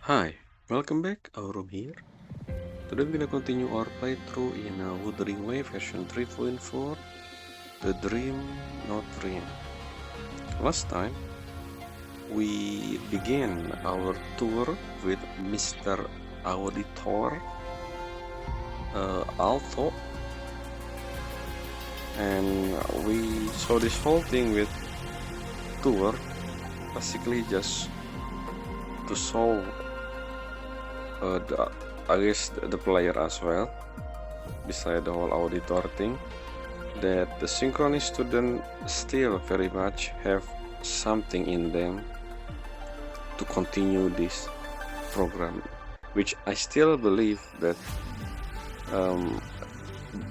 Hi, welcome back, Aurum here. Today we're gonna continue our playthrough in Wuthering Way version 3.4, The Dream Not Dream. Last time, we began our tour with Mr. Auditor Alto, and we saw this whole thing with tour, basically just to solve I guess the player as well, beside the whole auditor thing, that the synchronous student still very much have something in them to continue this program, which I still believe that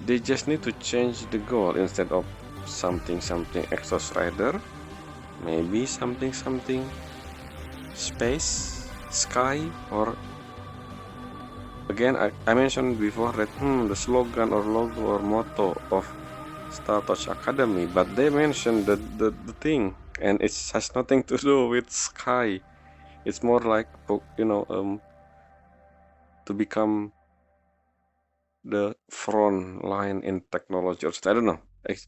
they just need to change the goal. Instead of something Exos Rider, maybe something space, sky, or again I mentioned before that the slogan or logo or motto of Star Touch Academy, but they mentioned the thing, and it has nothing to do with sky. It's more like to become the front line in technology, or I don't know.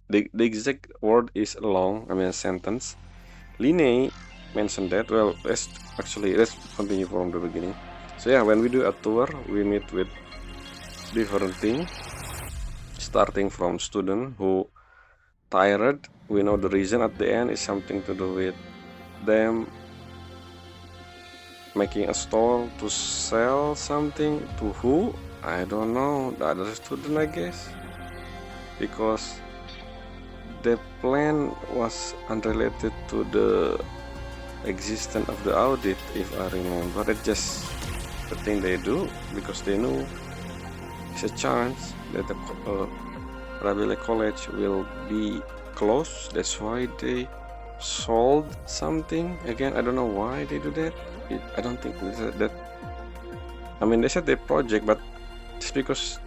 The exact word is long. I mean, sentence. Line mentioned that. Well, let's continue from the beginning. So yeah, when we do a tour, we meet with different thing, starting from student who tired. We know the reason at the end is something to do with them making a store to sell something to who? I don't know, the other student, I guess, because the plan was unrelated to the existence of the audit, if I remember. It's just the thing they do because they know it's a chance that the Rabelais College will be closed. That's why they sold something. Again, I don't know why they do that. I don't think that. I mean, they said their project, but just because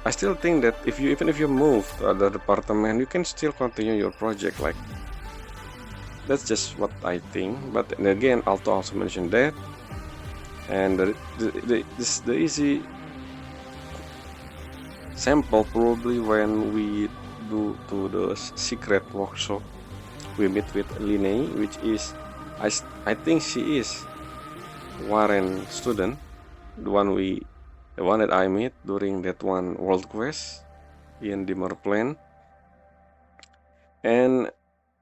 I still think that even if you move to other department, you can still continue your project. Like, that's just what I think. But then again, Alto also mentioned that, and the easy sample probably when we do to the secret workshop, we meet with Line, which is I think she is Warren student, the one that I met during that one world quest in Dimmer Plain. And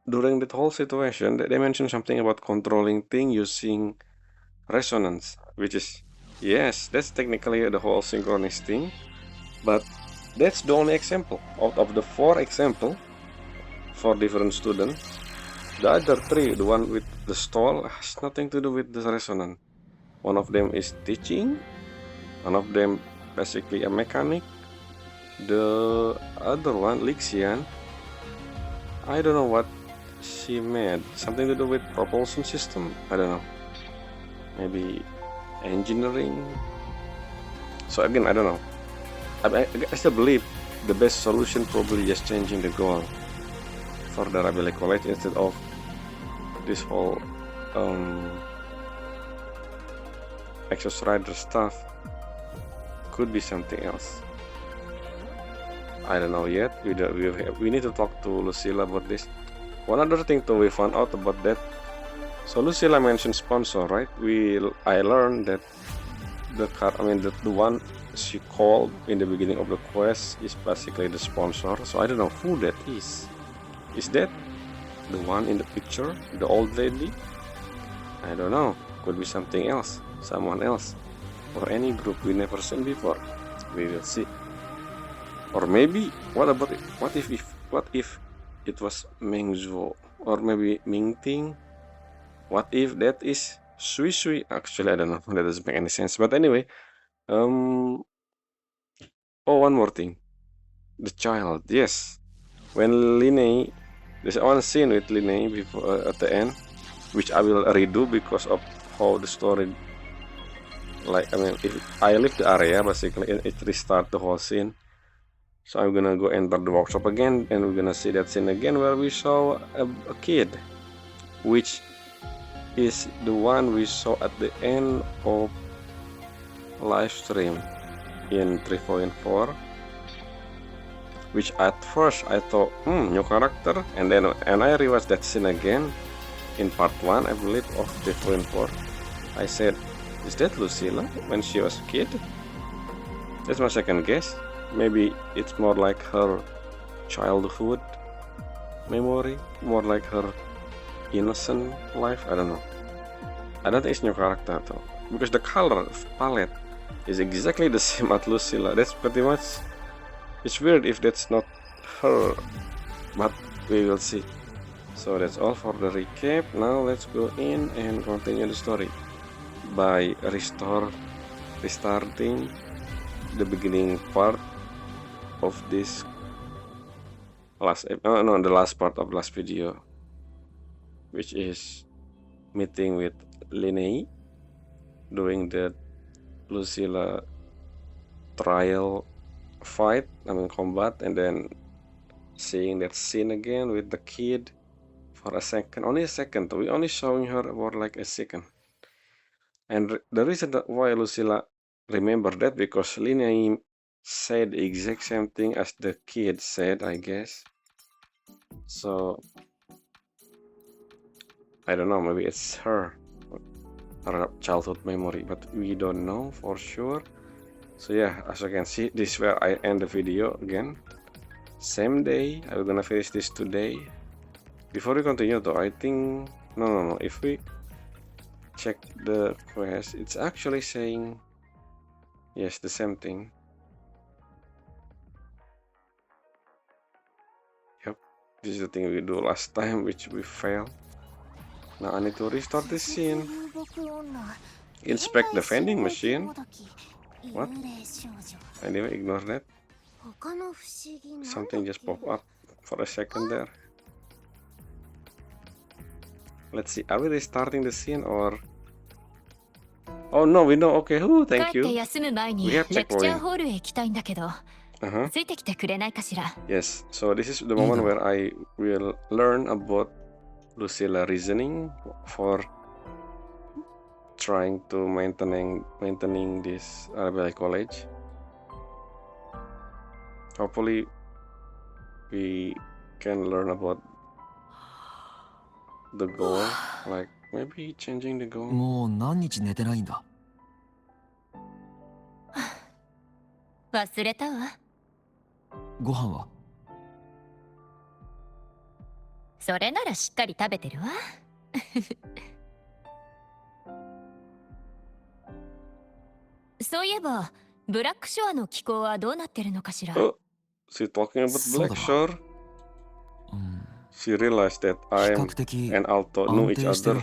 during that whole situation, they mentioned something about controlling thing using resonance, which is, yes, that's technically the whole synchronous thing, but that's the only example out of the 4 example for different students. The other 3, the one with the stall, has nothing to do with the resonance. One of them is teaching, one of them basically a mechanic. The other one, Lixian, I don't know what she meant. Something to do with propulsion system? I don't know. Maybe engineering? So again, I don't know. I still believe the best solution probably just changing the goal for the Rabelais College instead of this whole Exos Rider stuff. Could be something else. I don't know yet. We need to talk to Lucilla about this. One other thing too we found out about that. So Lucilla mentioned sponsor, right? I learned that the one she called in the beginning of the quest is basically the sponsor. So I don't know who that is. Is that the one in the picture, the old lady? I don't know. Could be something else, someone else, or any group we never seen before. We will see. Or maybe what if it was Mengzhuo, or maybe Mingting? What if that is Sui Sui? Actually, I don't know. That doesn't make any sense. But anyway, oh, one more thing. The child. Yes. When Linei, there's one scene with Linei before at the end, which I will redo because of how the story. Like, I mean, if I leave the area, basically it restart the whole scene. So I'm gonna go enter the workshop again, and we're gonna see that scene again where we saw a kid, which is the one we saw at the end of live stream in 3.4, which at first I thought, new character, and then I rewatched that scene again in part 1, I believe, of 3.4. I said, is that Lucilla when she was a kid? That's my second guess. Maybe it's more like her childhood memory, more like her innocent life. I don't know. I don't think it's new character though, because the color palette is exactly the same as Lucilla. That's pretty much. It's weird if that's not her, but we will see. So that's all for the recap. Now let's go in and continue the story by restarting the beginning part of this the last part of last video, which is meeting with Linei, doing the Lucilla trial fight, combat, and then seeing that scene again with the kid for a second, only a second. We only showing her for like a second. And the reason that why Lucilla remember that, because Linei said the exact same thing as the kid said, I guess. So I don't know, maybe it's her childhood memory, but we don't know for sure. So yeah, as you can see, this is where I end the video again. Same day, I'm gonna finish this today. Before we continue though, I think no, if we check the quest, it's actually saying yes, the same thing. Yep, this is the thing we do last time, which we failed. Now I need to restart the scene. Inspect the vending machine. What? Anyway, ignore that. Something just popped up for a second there. Let's see, are we restarting the scene or... Oh no, we know, okay, thank you. We have checkpoint. Yes, so this is the moment where I will learn about Lucilla reasoning for trying to maintaining this Rebel College. Hopefully we can learn about the goal, like maybe changing the goal. もう何日寝てないんだ。忘れたわ。ご飯は？それならしっかり食べてるわ。そういえば、ブラックショアの気候はどうなってるのかしら。Oh, she talking about Black Shore. She realized that I and Alto knew each other.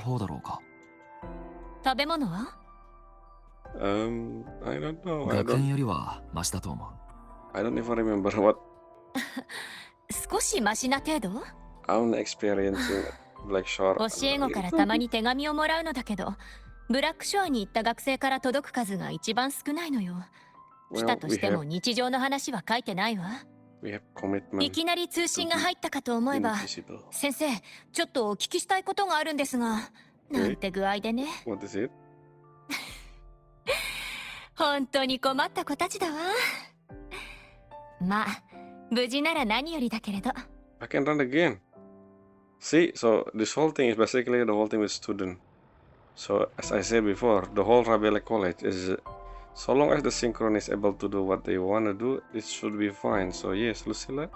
食べ物は？ I don't know. 学園よりはマシだと思う。I don't even remember what. 少しマシな程度？ I'm experiencing Black Shore. 教え子からたまに手紙をもらうのだけど、ブラックショアに行った学生から届く数が一番少ないのよ。来たとしても日常の話は書いてないわ。いきなり通信が入ったかと思えば、先生、ちょっとお聞きしたいことがあるんですが、なんて具合でね。What is it? 本当に困った子たちだわ。まあ、無事なら何よりだけれど。I can run again. See, so this whole thing is basically the whole thing with student. So as I said before, the whole Rebel College is, so long as the Synchron is able to do what they want to do, it should be fine. So yes, Lucilla,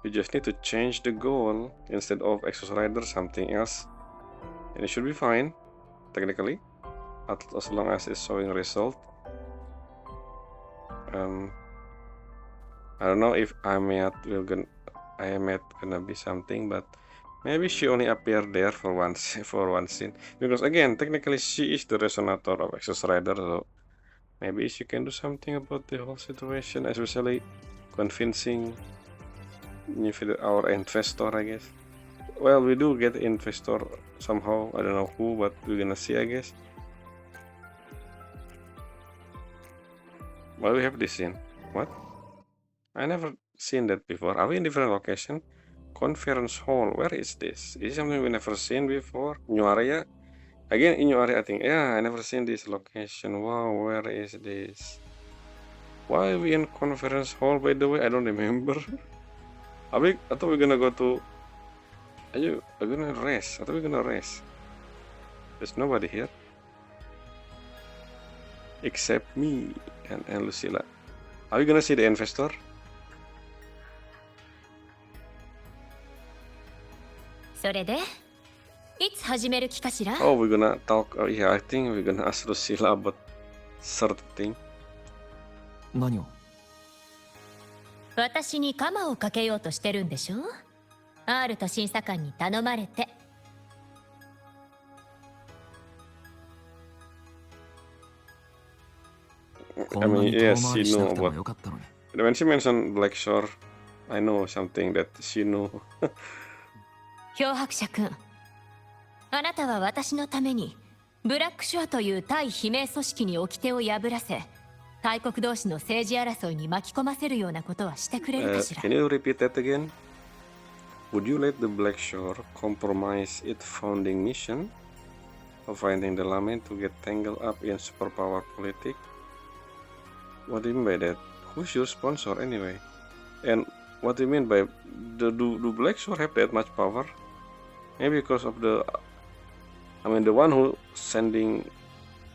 you just need to change the goal instead of Exos Rider, something else, and it should be fine, technically, as long as it's showing result. I don't know if Amet gonna be something, but maybe she only appeared there for one scene, because again, technically she is the resonator of Exos Rider, so maybe she can do something about the whole situation, especially convincing our investor, I guess. Well, we do get investor somehow, I don't know who, but we're gonna see, I guess. Well, we have this scene. What? I never seen that before. Are we in different location? Conference hall. Where is this? Is it something we never seen before? New area? Again in your area, I think, yeah, I never seen this location. Wow, where is this? Why are we in conference hall, by the way? I don't remember. I thought we're gonna go to... Are we gonna rest? I thought we're gonna rest. There's nobody here. Except me and Lucilla. Are we gonna see the investor? それでいつ始める気かしら？ Oh, we're gonna talk. Oh, yeah, I think we're gonna ask Lucilla about certain thing. 何を？私にカマをかけようとしてるんでしょ？ R と審査官に頼まれて。こんなに遠回りしなくてもよかったのに。When she mentioned Black Shore, I know something that she knew. 漂白者君、あなたは私のためにブラックショアという対非命組織に掟を破らせ、大国同士の政治争いに巻き込ませるようなことはしてくれるかしら？ Can you repeat that again? Would you let the Black Shore compromise its founding mission of finding the Lamen to get tangled up in superpower politics? What do you mean by that? Who's your sponsor anyway? And what do you mean by do Black Shore have that much power? Maybe because of the one who sending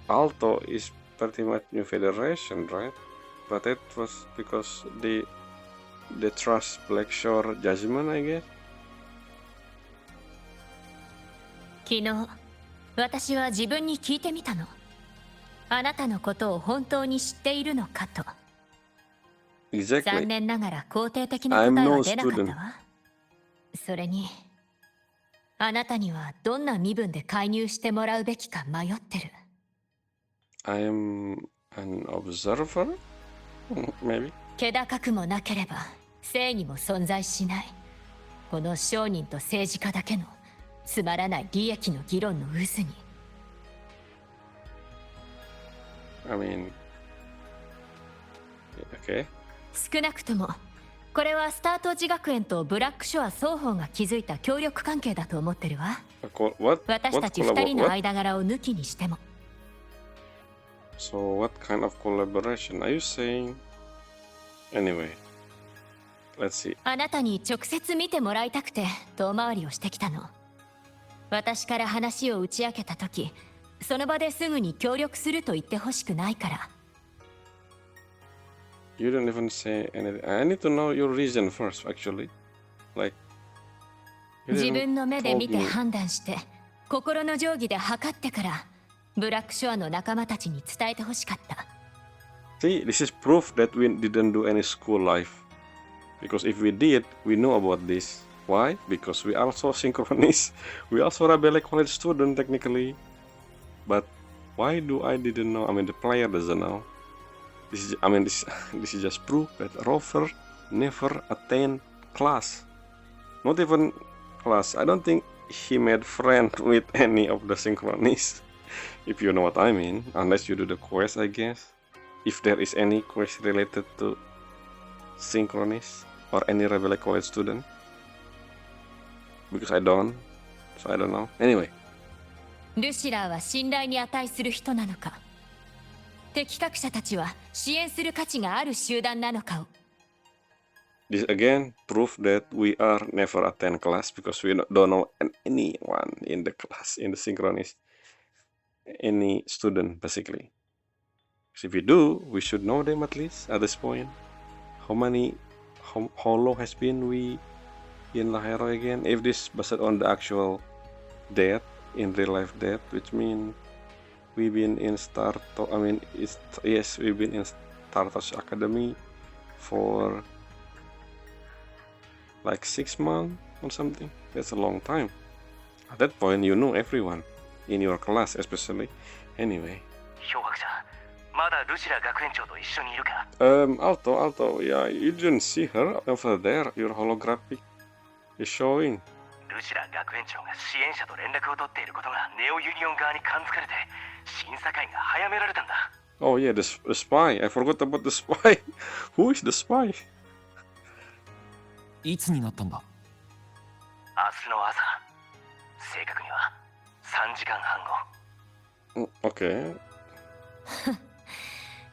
Alto is pretty much New Federation, right? But that was because they trust Black Shore judgment, I guess. 昨日、私は自分に聞いてみたの。あなたのことを本当に知っているのかと。Exactly. 残念ながら肯定的な答えは出なかったわ。それに、あなたにはどんな身分で介入してもらうべきか迷ってる。I am an observer? Maybe. 気高くもなければ正義も存在しない。この商人と政治家だけのつまらない利益の議論の渦に。I mean, okay. 少なくともこれはスタート自学園とブラックショア双方が築いた協力関係だと思ってるわ。私たち2人の間柄を抜きにしても。So what kind of collaboration are you saying? Anyway, let's see. あなたに直接見てもらいたくて遠回りをしてきたの。私から話を打ち明けた時、その場ですぐに協力すると言ってほしくないから。You didn't even say anything. I need to know your reason first, actually. Like, 自分の目で見て判断して、心の定規で測ってから、ブラックショアの仲間たちに伝えてほしかった。See, this is proof that we didn't do any school life. Because if we did, we know about this. Why? Because we also synchronous. We also rebel college student technically. But why do I didn't know? I mean, the player doesn't know. This is just proof that Rover never attend class. Not even class. I don't think he made friend with any of the synchronists. If you know what I mean. Unless you do the quest, I guess. If there is any quest related to synchronists or any rebel college student. Because I don't. So I don't know. Anyway. ルシラーは信頼に値する人なのか、敵格者たちは支援する価値がある集団なのかを。This again proof that we are never attend class because we don't know anyone in the class, in the synchronist, any student basically. So if we do, we should know them at least at this point. How long has been we in Lahai-Roi again? If this based on the actual death, in real life death, which means we've been in we've been in Startos Academy for like 6 months or something. That's a long time. At that point, you know everyone in your class, especially. Anyway. Alto, yeah, you didn't see her over there. Your holographic is showing. ルシラ学園長が支援者と連絡を取っていることがネオユニオン側に感づかれて審査会が早められたんだ。Oh yeah, the spy. I forgot about the spy. Who is the spy? いつになったんだ？明日の朝、正確には3時間半後。Okay.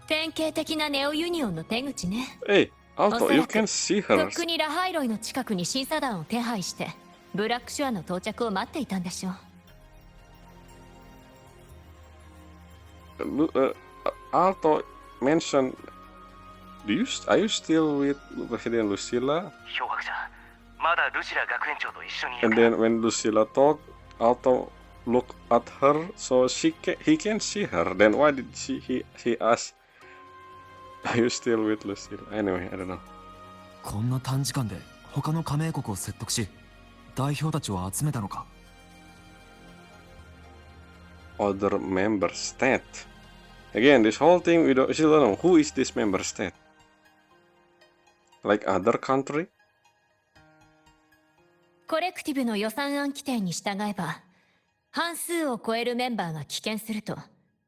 典型的なネオユニオンの手口ね。 Hey, お Alto, そ you らく can see と her. っくにラハイロイの近くに審査団を手配してブラックシュアの到着を待っていたんでしょう。Alto mentioned, are you still with President Lucilla? 漂白者、まだルシラ学園長と一緒にいる And か then when Lucilla talked, Alto looked at her, so he can see her. Then why did he ask, are you still with Lucilla? Anyway, I don't know. こんな短時間で他の加盟国を説得し代表たちを集めたのか。 Other member state. Again, this whole thing we still don't know who is this member state. Like other country? コレクティブの予算案規定に従えば半数を超えるメンバーが棄権すると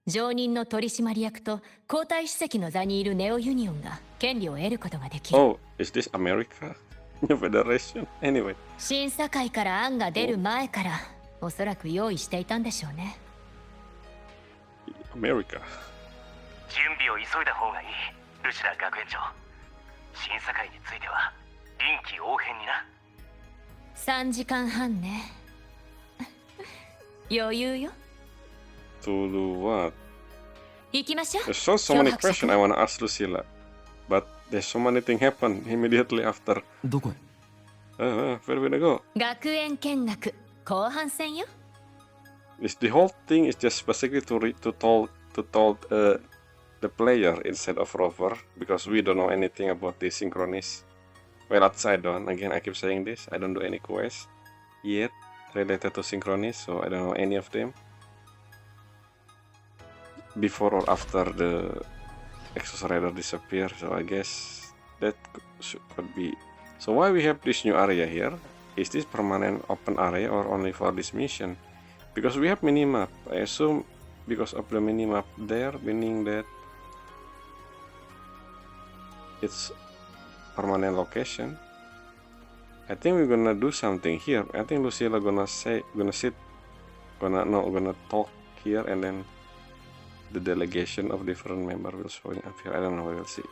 常任の取締役と皇太子席の座にいるネオユニオンが権利を得ることができる。 Oh, is this America? New Federation? Anyway. 審査会から案が出る前からおそらく用意していたんでしょうね。 America. 準備を急いだ方がいい、ルシラ学園長。審査会については臨機応変にな。3時間半ね。余裕よ。 To do what? 行きましょう。 There's so many questions I want to ask Lucilla, but there's so many things happen immediately after. どこへ？ Where will I go? 学園見学後半戦よ。 The whole thing is just basically to told the player instead of Rover, because we don't know anything about the synchronous. Well, outside on, again I keep saying this, I don't do any quests yet related to synchronous, so I don't know any of them. Before or after the Exos Rider disappear, so I guess that could be. So why we have this new area here? Is this permanent open area or only for this mission? Because we have minimap, I assume because of the minimap there, meaning that it's permanent location. I think we're gonna do something here. I think Lucilla gonna talk here, and then the delegation of different members will show up here. I don't know, we'll see.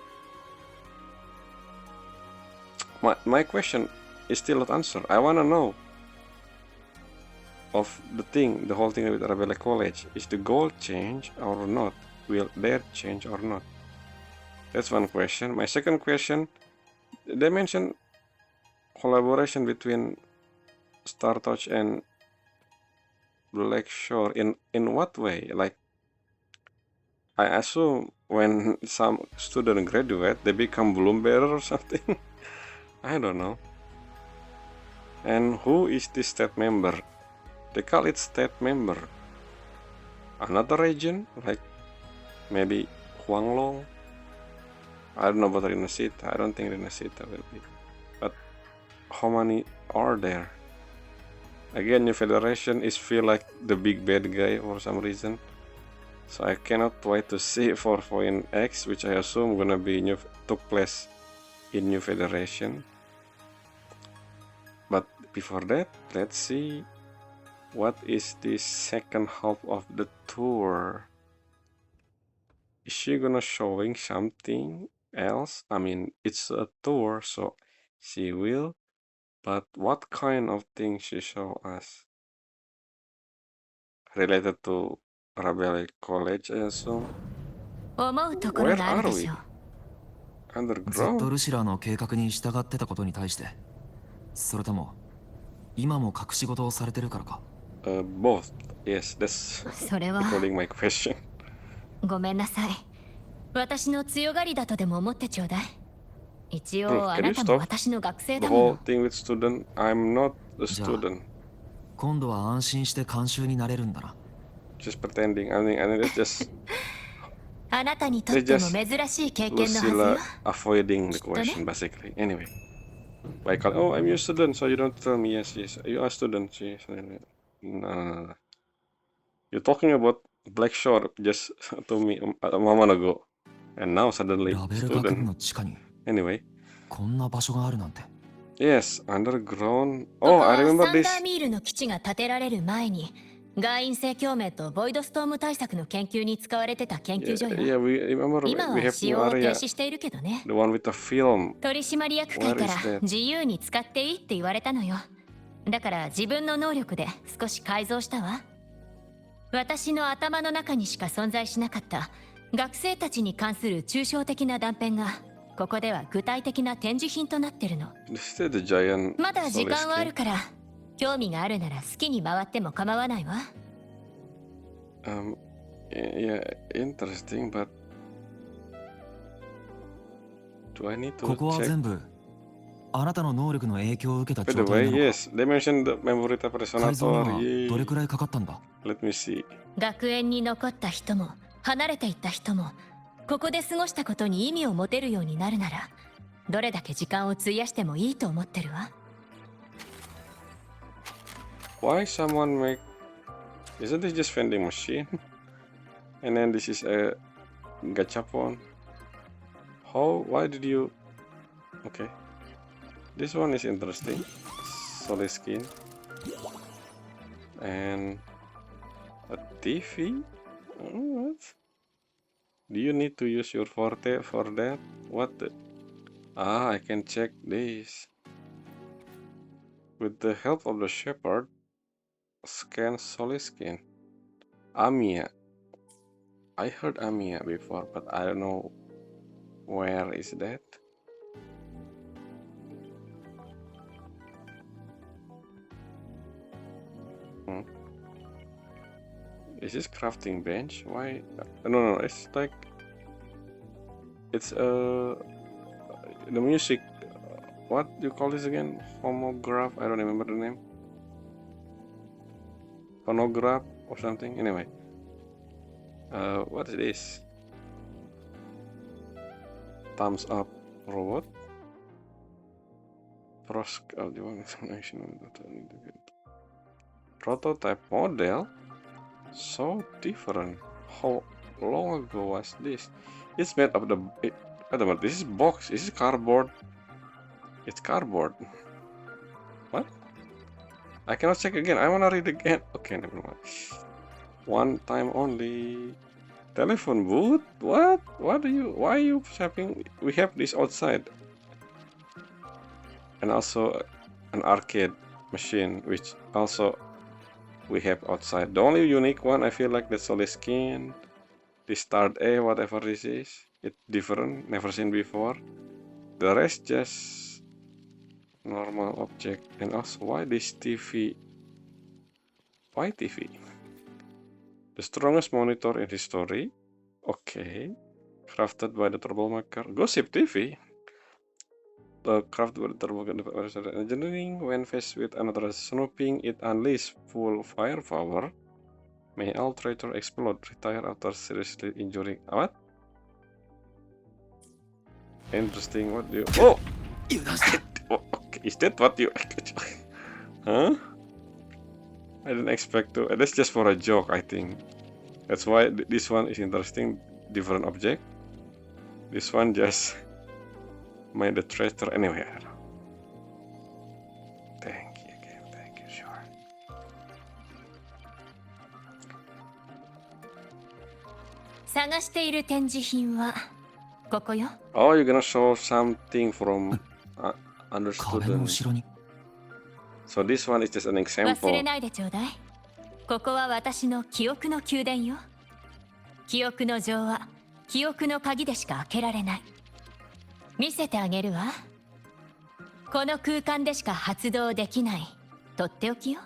My question is still not answered. I wanna know of the whole thing with Arabella College. Is the goal change or not? Will there change or not? That's one question. My second question, they mentioned collaboration between StarTouch and Blackshore. In what way? Like, I assume when some student graduate, they become bloom bearer or something. I don't know. And who is this state member? They call it state member. Another region, like maybe Huanglong. I don't know about Rinasita. I don't think Rinasita will be. But how many are there? Again, New Federation is feel like the big bad guy for some reason. So I cannot wait to see 4.x, which I assume gonna be took place in New Federation. But before that, let's see what is the second half of the tour. Is she gonna showing something else? I mean, it's a tour, so she will. But what kind of thing she show us? Related to Rebel College, I assume. 思うところがあるでしょう。ずっと Underground? ルシラーの計画に従ってたことに対して、それとも今も隠し事をされてるからか。Both. Yes, that's それは according my question. ごめんなさい。私の強がりだとでも思ってちょうだい。一応あ Can な you たも stop 私の学生 the だも whole の。 thing with student? I'm not a じゃあ student. 今度は安心して監修になれるんだな。Just pretending. I mean, it's just あなたにとっても珍しい経験のはずよ Lucilla。avoiding the question, basically. Anyway, I call, oh, I'm your student, so you don't tell me yes, you are a student. No. You're talking about Blackshore just to me a moment ago, and now suddenly ラベル学部 student. の地下に Anyway, こんな場所があるなんて。 yes, underground. ここ Oh, I は remember サンダ this. ーミールの基地が建てられる前に外因性共鳴とボイドストーム対策の研究に使われてた研究所 Yeah, よ。 we remember 今 we は have 使 new 用を停 area. 止しているけどね。 The one with the film. 取締役会 Where か is ら that? 自由に使っていいって言われたのよ。だから自分の能力で少し改造したわ。私の頭の中にしか存在しなかった学生たちに関する抽象的な断片がここでは具体的な展示品となってるの。 This is the giant まだ時間はあ Soliskin. るから興味があるなら好きに回っても構わないわ。Yeah, interesting, but do I need to ここは check? 全部あなたの能力の影響を受けた By 状 the 態 way, なのか。 yes, they mentioned the memorita 改造に personator. はどれ Yay. くらいかかったんだ。 Let me see. 学園に残った人も離れていった人もここで過ごしたことに意味を持てるようになるならどれだけ時間を費やしてもいいと思ってるわ。 Why someone make? Isn't this just vending machine? And then this is a gachapon. How? Why did you? Okay, this one is interesting. Solid skin and a TV. What? Do you need to use your forte for that? What the? Ah, I can check this. With the help of the shepherd, scan solid skin. Amiya. I heard Amiya before, but I don't know where is that. Is this crafting bench? Why? No, it's like it's the music. What do you call this again? Homograph? I don't remember the name. Phonograph or something. Anyway, what is this? Thumbs up robot. Prototype model. So different. How long ago was this? It's made of the. Wait a minute. This is box. This is cardboard. It's cardboard. What? I cannot check again. I wanna read again. Okay, never mind. One time only. Telephone booth? What? What are you? Why are you shopping? We have this outside. And also an arcade machine, which also we have outside. The only unique one I feel like the Solid Skin, the Start A, whatever this is. It's different, never seen before. The rest just normal object. And also, why this TV? Why TV? The strongest monitor in history. Okay. Crafted by the troublemaker. Gossip TV. Crafted by the troublemaker. Engineering, when faced with another snooping, it unleashes full firepower. May all traitor explode. Retire after seriously injuring. What? Interesting. What do you? Oh! Oh, okay. Is that what you? Huh? I didn't expect to. That's just for a joke, I think. That's why this one is interesting. Different object. This one just made the traitor anyway. Thank you again. Thank you, sure. Oh, you're gonna show something from under 壁の student. 後ろに So this one is just an 忘れ example. ないでちょうだい。ここは私の記憶の宮殿よ。記憶の錠は記憶の鍵でしか開けられない。見せてあげるわ。この空間でしか発動できないとっておきよ。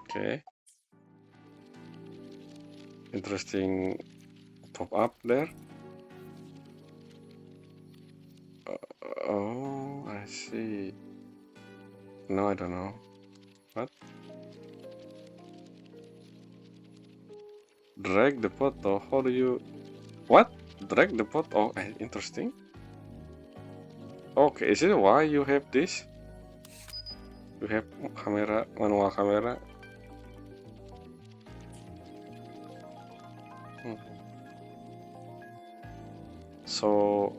Okay. Interesting pop up there. Oh, I see. No, I don't know. What? Drag the photo. How do you? What? Drag the photo. Oh, interesting. Okay, is it why you have this? You have camera, manual camera. So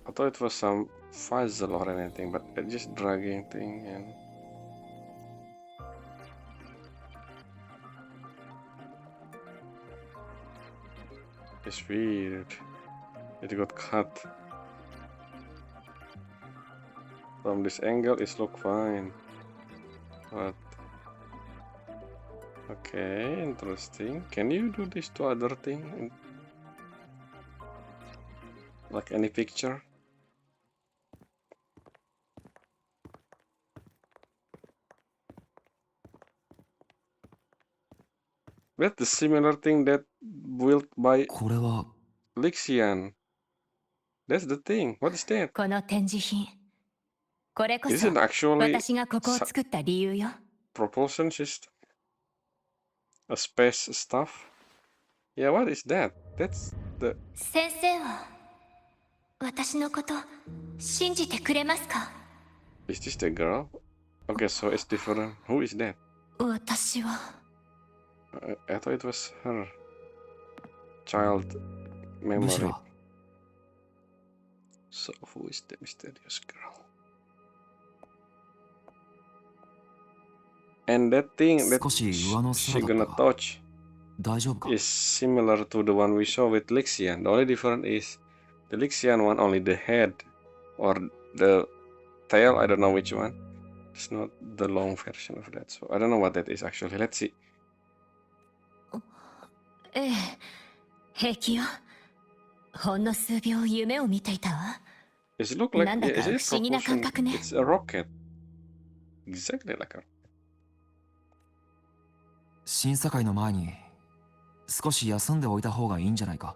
I thought it was some puzzle or anything, but it's just dragging thing and it's weird. It got cut. From this angle, it look fine. But okay, interesting. Can you do this to other thing? Like any picture? That's the similar thing that built by これは Lixian. That's the thing. What is that? この展示品、これこそ Isn't actually 私がここを作った理由よ。 propulsion system? A space stuff? Yeah, what is that? That's the... 先生は私のこと信じてくれますか？ Is this the girl? Okay, so it's different. Who is that? 私は I thought it was her. Child むし memory. ろ So who is the mysterious girl? And that thing that 少し上の she 空だ gonna ったが touch 大丈夫か？ is similar to the one we saw with Lixian. The only difference is the Lixian one only the head or the tail. I don't know which one. It's not the long version of that. So I don't know what that is actually. Let's see. ええ、平気よ。ほんの数秒夢を見ていたわ。 Does it look like なんだ yeah, か is 不 it 思議な感 propulsion? 覚ね。 It's a rocket. Exactly like a 審査会の前に少し休んでおいた方がいいんじゃないか？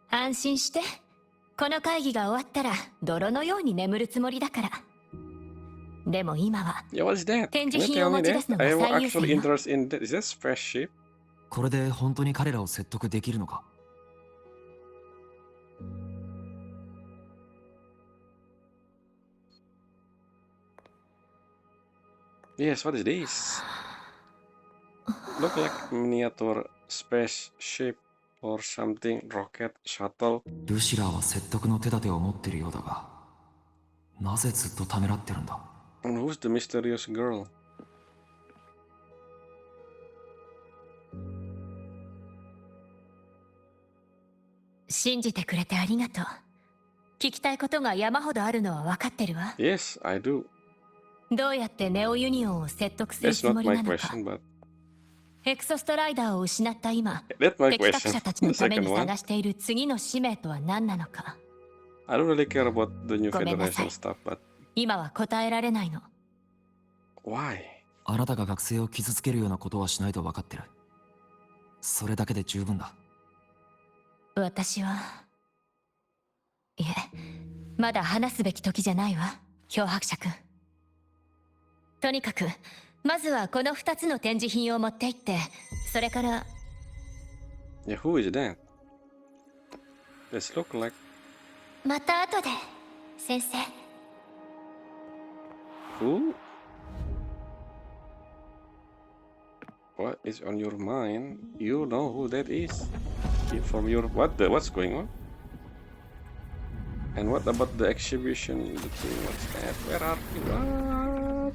安心して。この会議が終わったら泥のように眠るつもりだから。でも今は Yeah, what is that? 展 Can 示 you 品を tell me 持ち出 that? すのが I am 最優 actually 先よ。 interested in that. Is that spaceship? これで本当に彼らを説得できるのか？ Yes, what is this? Look like miniature spaceship or something, rocket, shuttle. ルシラーは説得の手立てを持ってるようだが、なぜずっとためらってるんだ？ And who's the mysterious girl? 信じてくれてありがとう。聞きたいことが山ほどあるのは分かってるわ。 Yes, I do. どうやってネオユニオンを説得する That's つも not り my なのか。 question, but エクソストライダーを失った今、 that's my 敵作 question. 者たちの The ため second に one. 探している次の使命とは何なのか。 I don't really care about the new ごめんなさい。 Federation stuff, but 今は答えられないの。 why? あなたが学生を傷つけるようなことはしないと分かってる。それだけで十分だ。私は、いえ、まだ話すべき時じゃないわ、漂白者くん。とにかく、まずはこの2つの展示品を持って行って、それから、 Yeah, who is that? This look like また後で、先生。 who? What is on your mind? You know who that is. From your what's going on? And what about the exhibition? The thing, what's that? Where are you? What?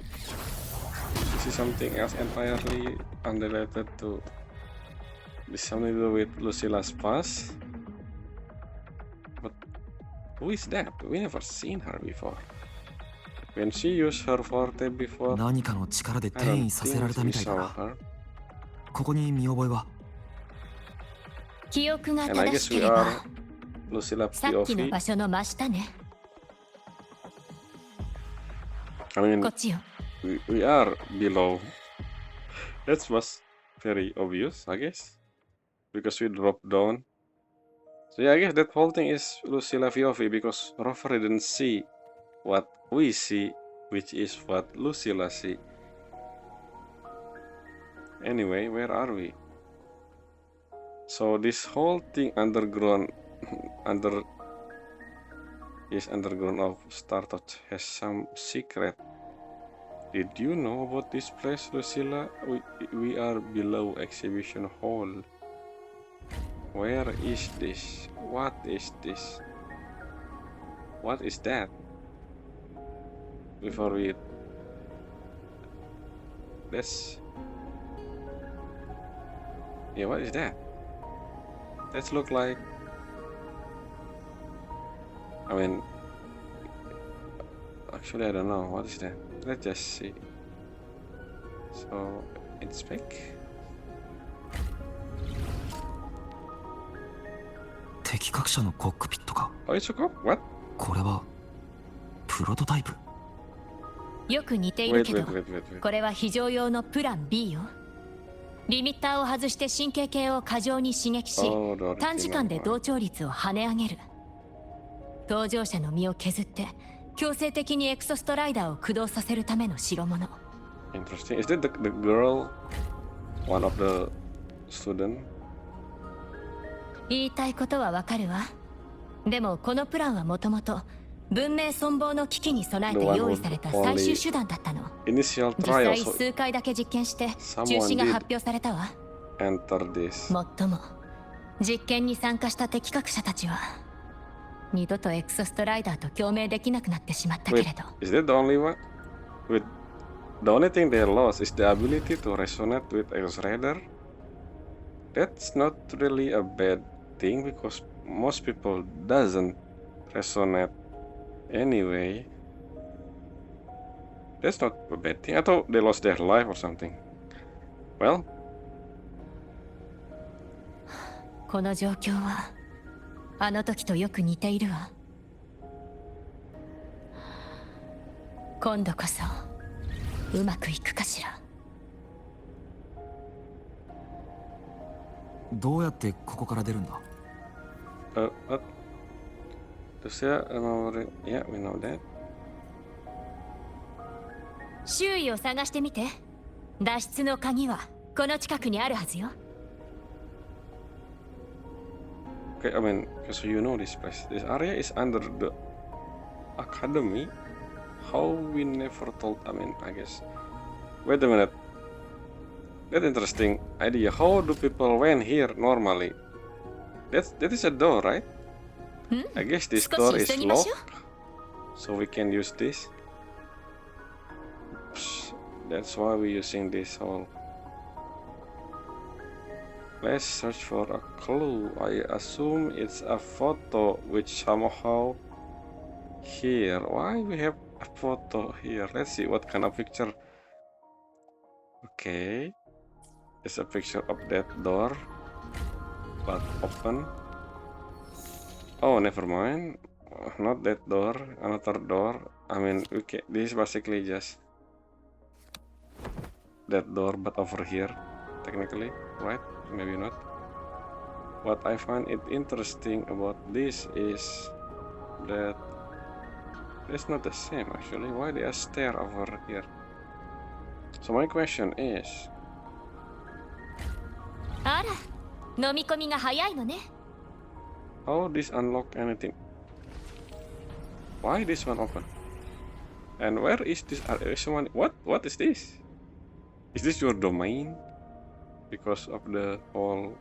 This is something else entirely unrelated to. This something to do with Lucilla's past. But who is that? We never seen her before. When she used her forte before, 何かの力で I 転 don't 移させられ think た we みたいだ saw な。 her. ここに見覚えは？記憶が And I 正し guess け we れば、 are Lucilla さっきの POV. 場所の真下ね。 I mean, こっちよ。we are below. That was very obvious, I guess, because we dropped down. So yeah, I guess that whole thing is Lucilla POV because Rover didn't see what we see, which is what Lucilla see. Anyway, where are we? So this whole thing underground, underground of Startouch has some secret. Did you know about this place, Lucilla? We are below exhibition hall. Where is this? What is this? What is that? Before we... That's... Yeah, what is that? That look like... I mean... Actually, I don't know. What is that? Let's just see. So, it's big. 敵各社のコックピットか。 Oh, it's a cop? What? これはプロトタイプ。よく似ている Wait, けど wait, wait, wait, wait. これは非常用のプラン B よ。リミッターを外して神経系を過剰に刺激し、 Oh, the 短時間で original 同 one. 調率を跳ね上げる。搭乗者の身を削って強制的にエクソストライダーを駆動させるための代物。 Interesting. Is that the girl? One of the student? 言いたいことはわかるわ。でもこのプランはもともと文明存亡の危機に備えて用意された最終手段だったの。 Initial 実際 trial. So 数回だけ実験して中 someone 止が did 発表されたわ。 enter this. もっとも実験に参加した敵各社たちは二度とエクソストライダーと共鳴できなくなってしまったけ Wait, れど、 is that the only one? Wait, the only thing they lost is the ability to resonate with X-Rider? That's not really a bad thing because most people doesn't resonate anyway. That's not a bad thing. I thought they lost their life or something. Well, この状況はあの時とよく似ているわ。今度こそうまくいくかしら。どうやってここから出るんだ。 what? Terus yeah, we know that. 周囲を探してみて。脱出の鍵はこの近くにあるはずよ。 Okay, I mean, so you know this place. This area is under the academy. How we never told, I mean, I guess. Wait a minute. That's interesting idea. How do people went here normally? That is a door, right? I guess this door is locked. So we can use this. Oops, that's why we're using this hole. Let's search for a clue. I assume it's a photo which somehow here. Why we have a photo here? Let's see what kind of picture. Okay. It's a picture of that door. But open. Oh, never mind. Not that door. Another door. I mean, okay. This is basically just that door, but over here. Technically, right? Maybe not. What I find it interesting about this is that it's not the same actually. Why they are stair over here? So my question is, あら、飲み込みが早いのね。 how this unlock anything? Why this one open? And where is this? Someone? What is this? Is this your domain? Because of the whole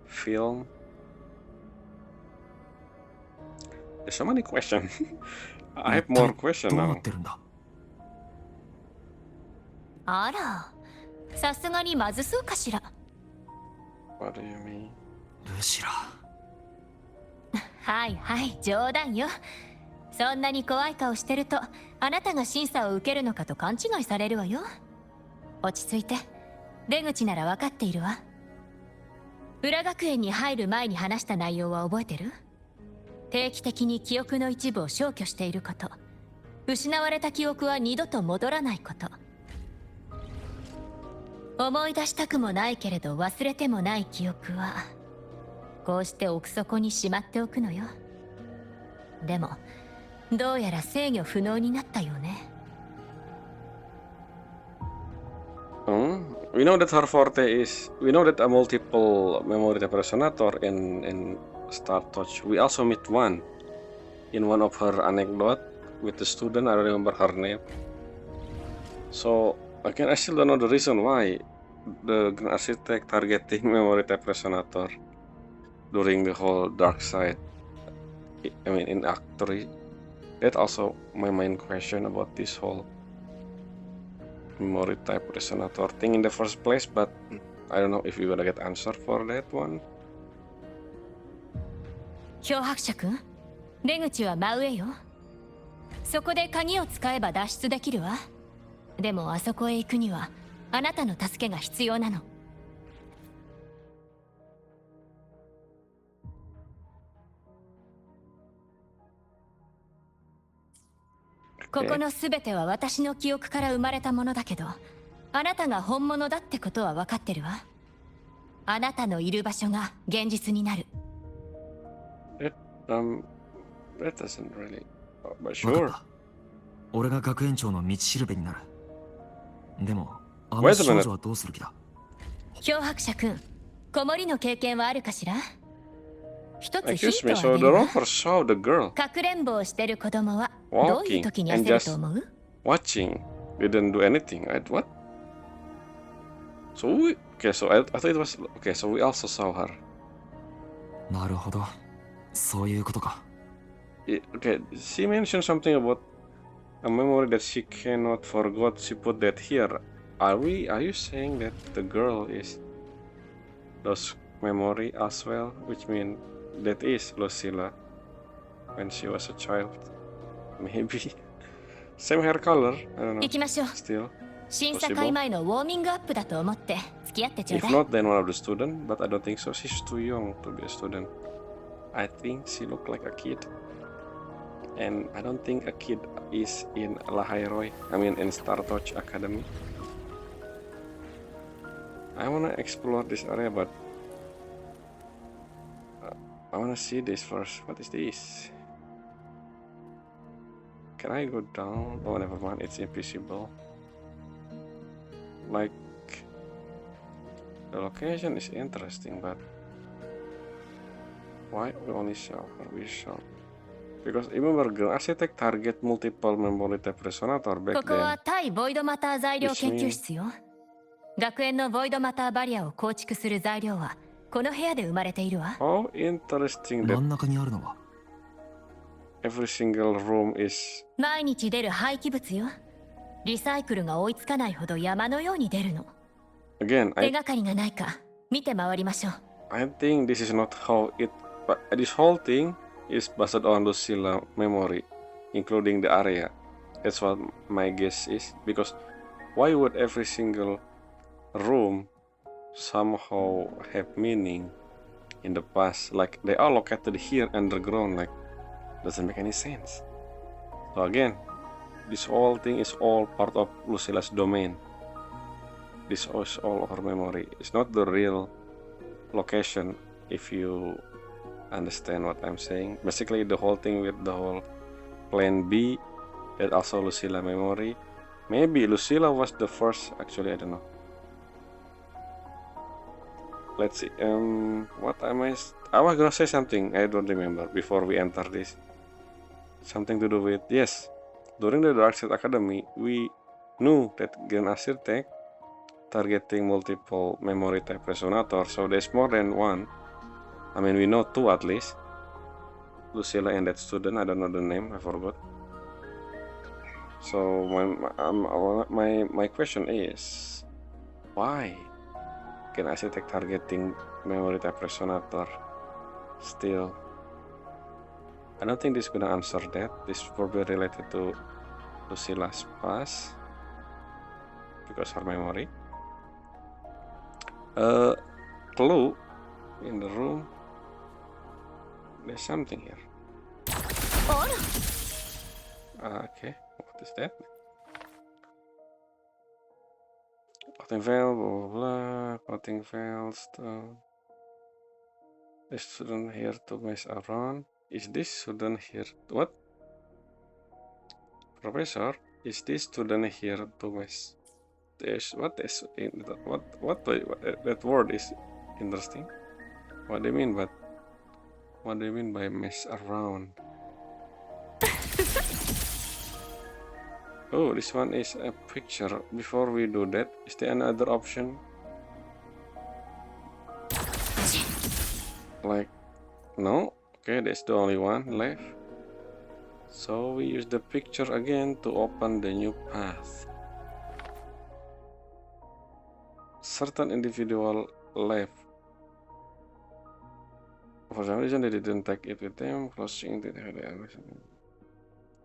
film. There's so many questions. I have more questions どうな now. ってるんだ。あら、さすがにまずそうかしら。 What do you mean? ルシラ。はいはい、冗談よ。そんなに怖い顔してるとあなたが審査を受けるのかと勘違いされるわよ。落ち着いて。出口なら分かっているわ。裏学園に入る前に話した内容は覚えてる？定期的に記憶の一部を消去していること。失われた記憶は二度と戻らないこと。思い出したくもないけれど忘れてもない記憶はこうして奥底にしまっておくのよ。でもどうやら制御不能になったよね。We know that her forte is. We know that a multiple memory resonator in Star Touch. We also meet one in one of her anecdote with the student. I don't remember her name. So again, I still don't know the reason why the Grand Architect targeting memory type resonator during the whole dark side. I mean, in Act 3. That's also my main question about this whole memory type resonator thing in the first place, but I don't know if we're gonna get answer for that one. 漂白者君、出口は真上よ。そこで鍵を使えば脱出できるわ。でもあそこへ行くにはあなたの助けが必要なの。ここのすべては私の記憶から生まれたものだけど、あなたが本物だってことは分かってるわ。あなたのいる場所が現実になる。That doesn't really, but 分かっ sure. た。俺が学園長の道しるべになる。でも、あの Wait a 少 minute. 女はどうする気だ？漂白者君、子守の経験はあるかしら？一つヒン Excuse ト me, をあ so げ the るわ。 rover saw the girl かくれんぼをしてる子供はどういう walking 時に and 焦ると just 思う？ watching, didn't do anything. What? So okay, so I thought it was okay. So we also saw her. なるほど。そういうことか。Okay, she mentioned something about a memory that she cannot forget. She put that here. Are you saying that the girl is those memory as well? Which mean that is Lucilla when she was a child. Maybe. Same hair color. I don't know. 行きましょう。 Still. 審査会前のウォーミングアップだと思って付き合ってちょう If だい。 not, then one of the student. But I don't think so. She's too young to be a student. I think she looked like a kid. And I don't think a kid is in Lahai-Roi. I mean in Star Touch Academy. I wanna explore this area, but I wanna see this first. What is this? Can I go down? Oh, never mind. It's invisible. Like the location is interesting, but why we only show her? We show because remember, Grand Architect target multiple memory type resonator こ back こは then. 対ボイドマター材料研究室よ。学園のボイドマターバリアを構築する材料はこの部屋で生まれているわ。 How interesting 真 that ん中にあるのは every single room is. 毎日出る廃棄物よ。リサイクルが追いつかないほど山のように出るの。 Again, 手がかりがないか見て回りましょう。 I think this is not how it. But this whole thing is based on Lucilla memory, including the area. That's what my guess is. Because why would every single room somehow have meaning in the past? Like they are located here underground. Like doesn't make any sense. So again, this whole thing is all part of Lucilla's domain. This is all her memory. It's not the real location. If you understand what I'm saying, basically the whole thing with the whole plan B, that also Lucilla memory. Maybe Lucilla was the first. Actually, I don't know. Let's see. What am I was gonna say something. I don't remember before we enter this. Something to do with yes. During the Dark Side Academy, we knew that Grand Architect targeting multiple memory type resonator. So there's more than one. I mean, we know two at least. Lucilla and that student. I don't know the name. I forgot. So my question is, why can Architect targeting memory type resonator? Still, I don't think this is gonna answer that. This is probably related to Lucilla's past because her memory. Clue in the room. There's something here. Okay, what is that? Clothing veil, blah blah blah. Clothing veil, stone. The student here to mess around. Is this student here? What? Professor, is this student here to mess? What that word is interesting. What do you mean? But what do you mean by mess around? Oh, this one is a picture. Before we do that, is there another option? Like, no? Okay, that's the only one left. So we use the picture again to open the new path. Certain individual left. For some reason they didn't take it with them. Closing the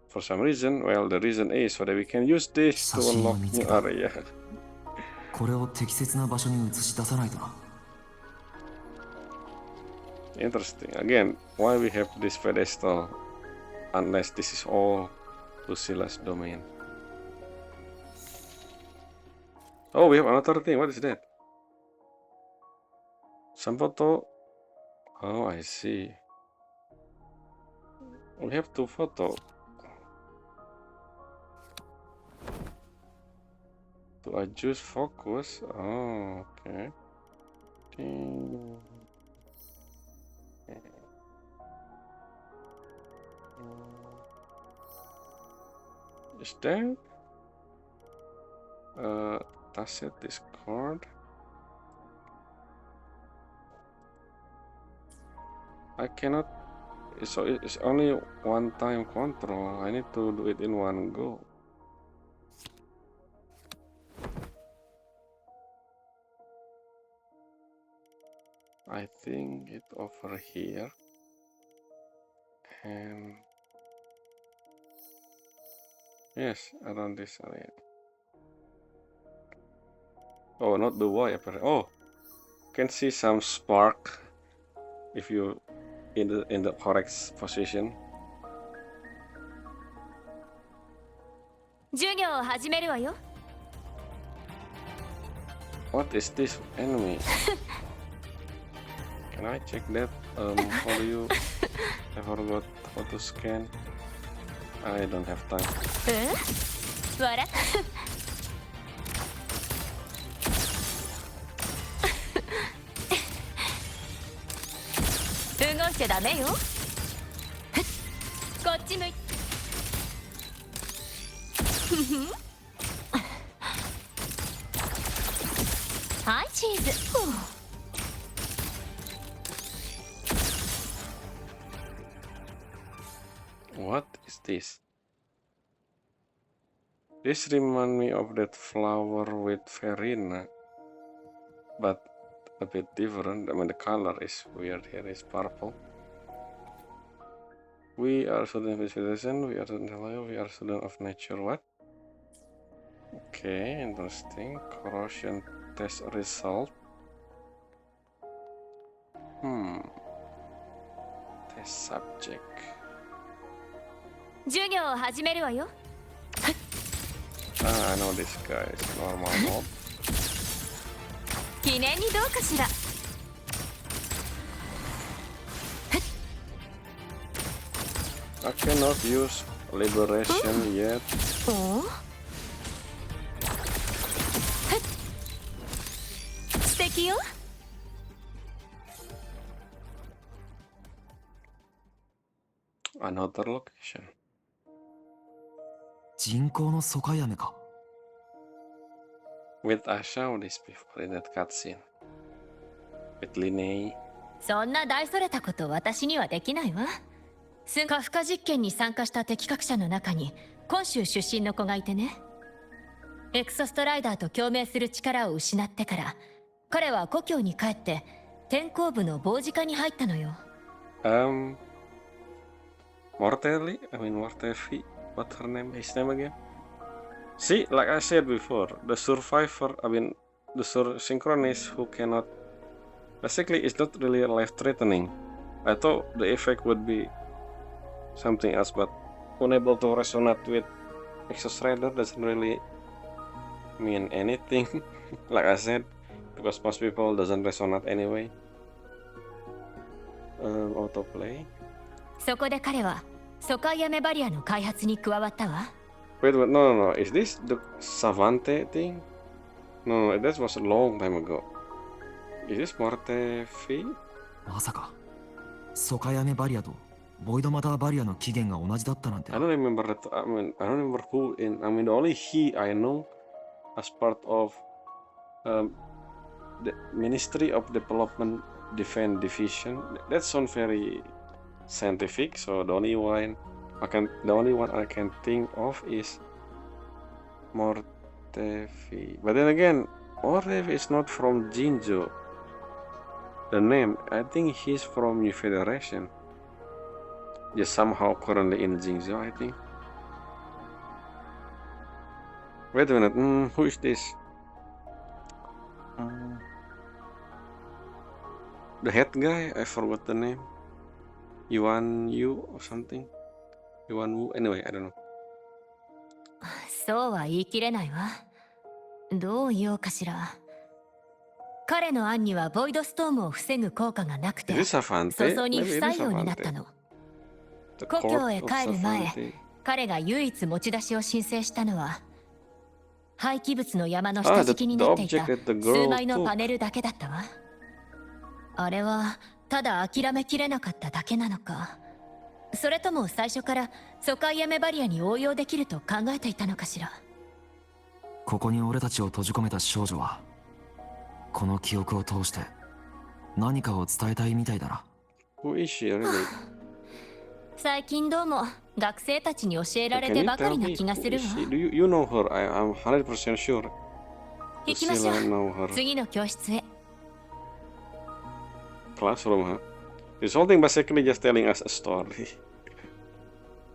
For some reason, well, the reason is so that we can use this to unlock new area. これを適切な場所に映し出さないとな。Interesting. Again, why we have this pedestal unless this is all Lucilla's domain. Oh, we have another thing. What is that? Some photo. Oh, I see. We have 2 photos. To adjust focus. Oh, okay. Is that tacit discord? I cannot. So it's only one time control. I need to do it in one go. I think it over here and yes, around this area. Oh, not the Y apparently. Oh, can see some spark if you in the correct position. 授業を始めるわよ。What is this enemy? Can I check that? How do you? I forgot how to scan. I don't have time. 笑動いちゃダメよ。こっち向い。はい、チーズ。What is this? This reminds me of that flower with Verena, but a bit different. I mean, the color is weird. Here is purple. We are student of civilization. We are student of nature. What? Okay, interesting. Corrosion test result. Test subject. 授業を始めるわよ。I know this guy is normal mob. 記念にどうかしら。I cannot use liberation yet. 素敵よ。Another location. 人工の疎開雨か。With I saw this before in that cutscene. With Linnea. そんな大それたこと私にはできないわ。カフカ実験に参加した適格者の中に本州出身の子がいてね。エクソストライダーと共鳴する力を失ってから彼は故郷に帰って天候部の傍事課に入ったのよ。Mortelli? I mean Mortelli. What's her name? His name again? See, like I said before, the survivor, I mean the synchronist who cannot, basically it's not really life-threatening. I thought the effect would be something else, but unable to resonate with Exos Rider doesn't really mean anything. Like I said, because most people doesn't resonate anyway. Autoplay. そこで彼は疎開雨バリアの開発に加わったわ。Wait, no. Is this the Savante thing? No, that was a long time ago. Is this Mortefi? まさか疎開雨バリアとボイドマターバリアの起源が同じだったなんて。I don't remember that. I don't remember who in. I mean, the only he I know as part of the Ministry of Development Defense Division. That sounds very scientific. So the only one I can think of is Mortevi. But then again, Mortevi is not from Jinjo. The name, I think he's from New Federation. Just somehow currently in Jinjo, I think. Wait a minute, who is this? The head guy, I forgot the name. Yuan Yu or something. Yuan Wu. Anyway, I don't know. そうは言い切れないわ。どう言おうかしら。彼の案にはボイドストームを防ぐ効果がなくて、 Is this 早 Savante? 々に Maybe 不 it 採 is 用になった Savante. の。 The 故郷へ court 帰 of る前、 Savante. 彼が唯一持ち出しを申請したのは、廃棄物の山の下敷きになっていた the object that the 数 girl 枚の took. パネルだけだったわ。あれはただ諦めきれなかっただけなのか、それとも最初から疎開やメバリアに応用できると考えていたのかしら。ここに俺たちを閉じ込めた少女はこの記憶を通して何かを伝えたいみたいだな。 Who is she really? 最近どうも学生たちに教えられ Can て you ばか tell りな me 気が who する is わ。 she? You know her? I'm 100% sure. 行きましょ Lucilla う。 know her. 次の教室へ。 Classroom, huh? This whole thing basically just telling us a story.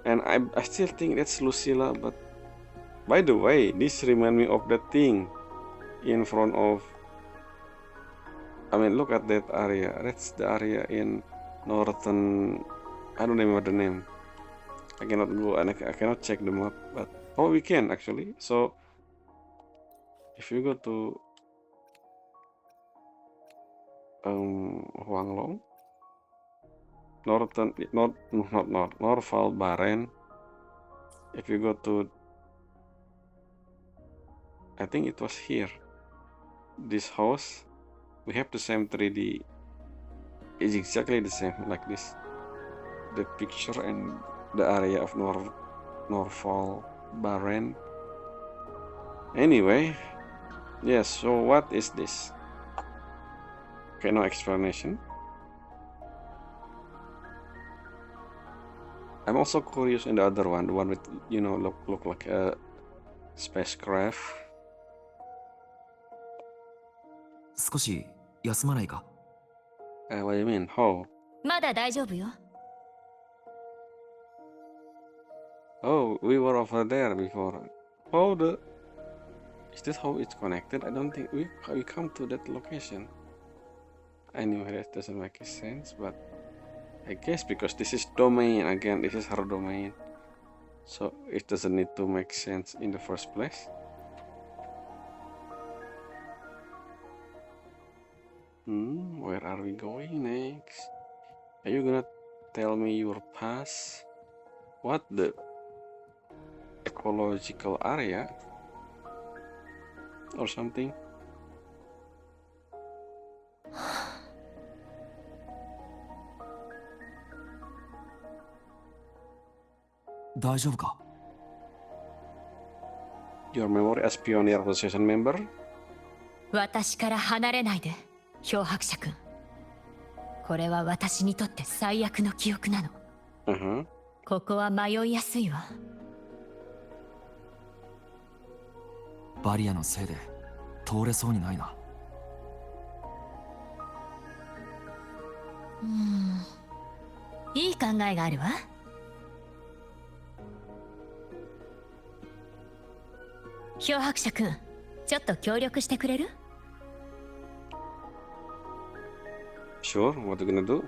And I still think that's Lucilla, but by the way, this remind me of that thing in front of. I mean, look at that area. That's the area in northern. I don't remember the name. I cannot go and I cannot check the map, but oh, we can actually. So if you go to Huanglong, Norval Baren. If you go to, I think it was here. This house, we have the same 3D. It's exactly the same like this. The picture and the area of Norval Baren. Anyway, yes. So what is this? Okay, no explanation. I'm also curious in the other one, the one with, you know, look like a spacecraft. 少し休まないか？ What do you mean? How? まだ大丈夫よ。 Oh, we were over there before. How the? Is this how it's connected? I don't think we come to that location. Anyway, that doesn't make sense, but I guess because this is domain again, this is her domain, so it doesn't need to make sense in the first place. Where are we going next? Are you gonna tell me your past? What the ecological area or something? 大丈夫か？ Your memory as Pioneer Association member? 私から離れないで、漂白者君。これは私にとって最悪の記憶なの。ここは迷いやすいわ。バリアのせいで通れそうにないな。いい考えがあるわ。漂白者君、ちょっと協力してくれる？ Sure, what are you gonna do?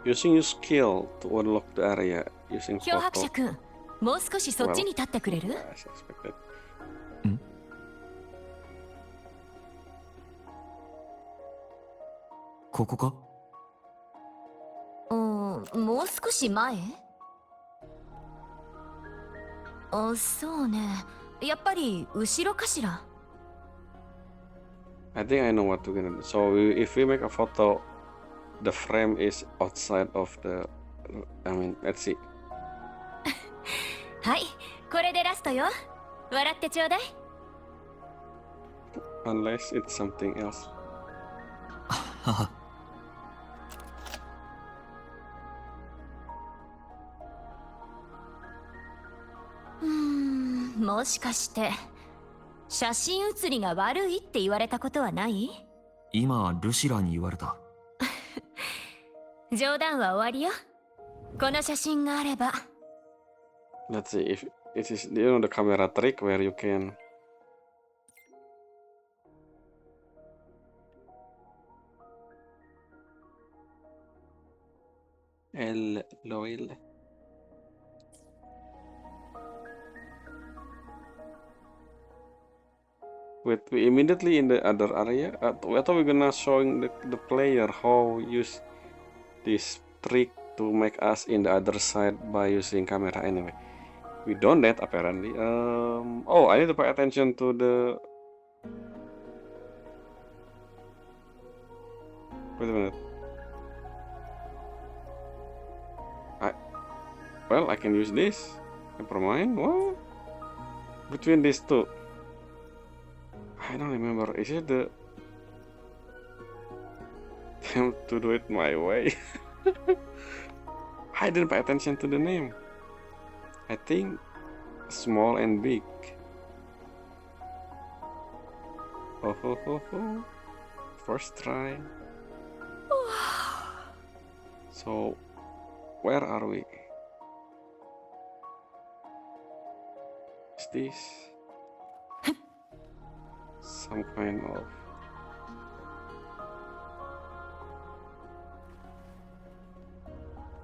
Using your skill to unlock the area using 漂白者 photo. 君、もう少しそっちに立ってくれる？ As expected. ここか？もう少し前？そうね。やっぱり後ろかしら。 I think I know what we're gonna do. So if we make a photo, the frame is outside of the I mean, let's see. はい、これでラストよ。笑ってちょうだい。Unless it's something else. はは。もしかして写真写りが悪いって言われたことはない？今ルシラに言われた。冗談は終わりよ。この写真があれば。Let's see if it is, you know, the camera trick where you can. El Loil. Wait, we immediately in the other area? I thought we're gonna showing the player how use this trick to make us in the other side by using camera anyway. We done that apparently. Oh, I need to pay attention to the. Wait a minute. Well, I can use this. Never mind. What? Between these two. I don't remember. Is it the attempt to do it my way? I didn't pay attention to the name. I think small and big. Oh ho ho ho. First try. So, where are we? Is this some kind of